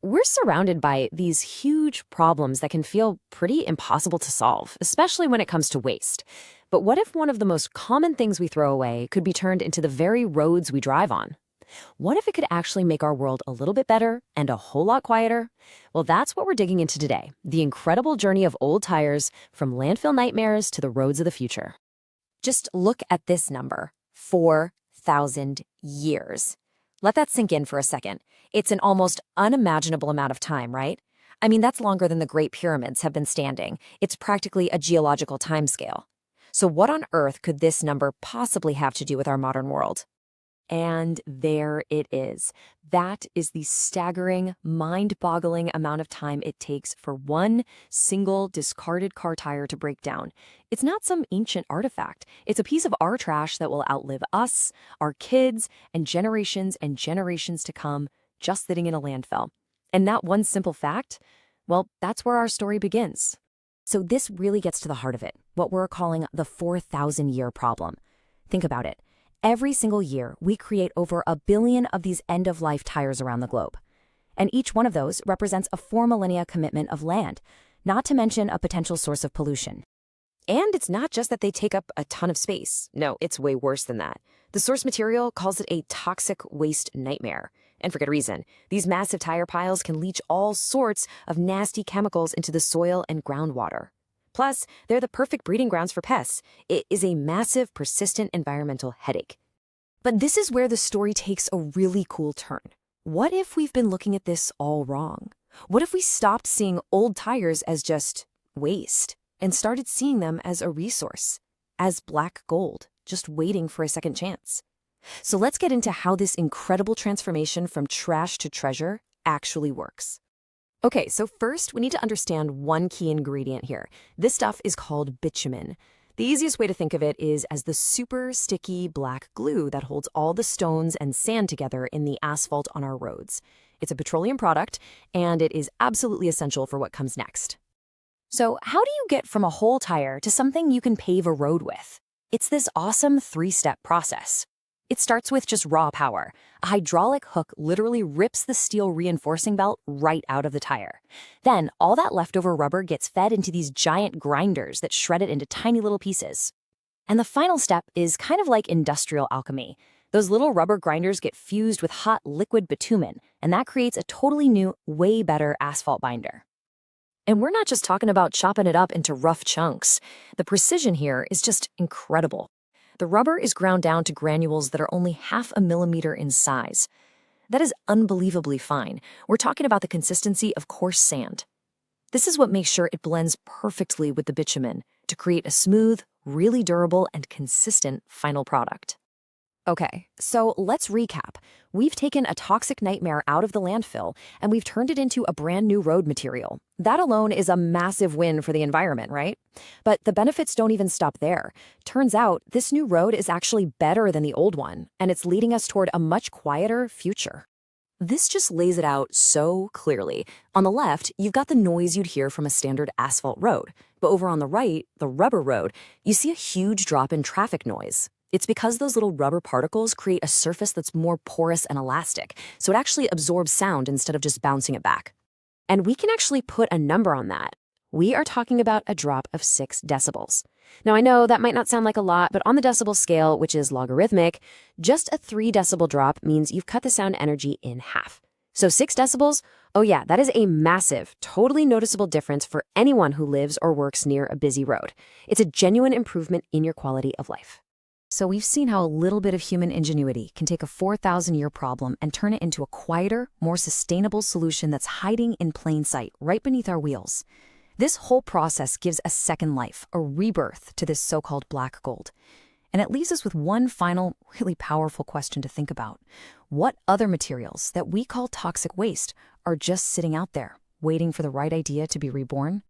We're surrounded by these huge problems that can feel pretty impossible to solve, especially when it comes to waste. But what if one of the most common things we throw away could be turned into the very roads we drive on? What if it could actually make our world a little bit better and a whole lot quieter? Well, that's what we're digging into today, the incredible journey of old tires from landfill nightmares to the roads of the future. Just look at this number, 4,000 years. Let that sink in for a second. It's an almost unimaginable amount of time, right? I mean, that's longer than the Great Pyramids have been standing. It's practically a geological timescale. So what on earth could this number possibly have to do with our modern world? And there it is. That is the staggering, mind-boggling amount of time it takes for one single discarded car tire to break down. It's not some ancient artifact. It's a piece of our trash that will outlive us, our kids, and generations to come, just sitting in a landfill. And that one simple fact, well, that's where our story begins. So this really gets to the heart of it, what we're calling the 4,000-year problem. Think about it. Every single year, we create over 1 billion of these end-of-life tires around the globe. And each one of those represents a 4 millennia commitment of land, not to mention a potential source of pollution. And it's not just that they take up a ton of space. No, it's way worse than that. The source material calls it a toxic waste nightmare. And for good reason. These massive tire piles can leach all sorts of nasty chemicals into the soil and groundwater. Plus, they're the perfect breeding grounds for pests. It is a massive, persistent environmental headache. But this is where the story takes a really cool turn. What if we've been looking at this all wrong? What if we stopped seeing old tires as just waste and started seeing them as a resource, as black gold, just waiting for a second chance? So let's get into how this incredible transformation from trash to treasure actually works. Okay, so first we need to understand one key ingredient here. This stuff is called bitumen. The easiest way to think of it is as the super sticky black glue that holds all the stones and sand together in the asphalt on our roads. It's a petroleum product, and it is absolutely essential for what comes next. So how do you get from a whole tire to something you can pave a road with? It's this awesome 3-step process. It starts with just raw power. A hydraulic hook literally rips the steel reinforcing belt right out of the tire. Then, all that leftover rubber gets fed into these giant grinders that shred it into tiny little pieces. And the final step is kind of like industrial alchemy. Those little rubber grinders get fused with hot liquid bitumen, and that creates a totally new, way better asphalt binder. And we're not just talking about chopping it up into rough chunks. The precision here is just incredible. The rubber is ground down to granules that are only 0.5 millimeter in size. That is unbelievably fine. We're talking about the consistency of coarse sand. This is what makes sure it blends perfectly with the bitumen to create a smooth, really durable, and consistent final product. Okay, so let's recap. We've taken a toxic nightmare out of the landfill, and we've turned it into a brand new road material. That alone is a massive win for the environment, right? But the benefits don't even stop there. Turns out, this new road is actually better than the old one, and it's leading us toward a much quieter future. This just lays it out so clearly. On the left, you've got the noise you'd hear from a standard asphalt road. But over on the right, the rubber road, you see a huge drop in traffic noise. It's because those little rubber particles create a surface that's more porous and elastic, so it actually absorbs sound instead of just bouncing it back. And we can actually put a number on that. We are talking about a drop of 6 decibels. Now, I know that might not sound like a lot, but on the decibel scale, which is logarithmic, just a 3 decibel drop means you've cut the sound energy in half. So 6 decibels, oh yeah, that is a massive, totally noticeable difference for anyone who lives or works near a busy road. It's a genuine improvement in your quality of life. So we've seen how a little bit of human ingenuity can take a 4,000-year problem and turn it into a quieter, more sustainable solution that's hiding in plain sight right beneath our wheels. This whole process gives a second life, a rebirth to this so-called black gold. And it leaves us with one final, really powerful question to think about. What other materials that we call toxic waste are just sitting out there, waiting for the right idea to be reborn?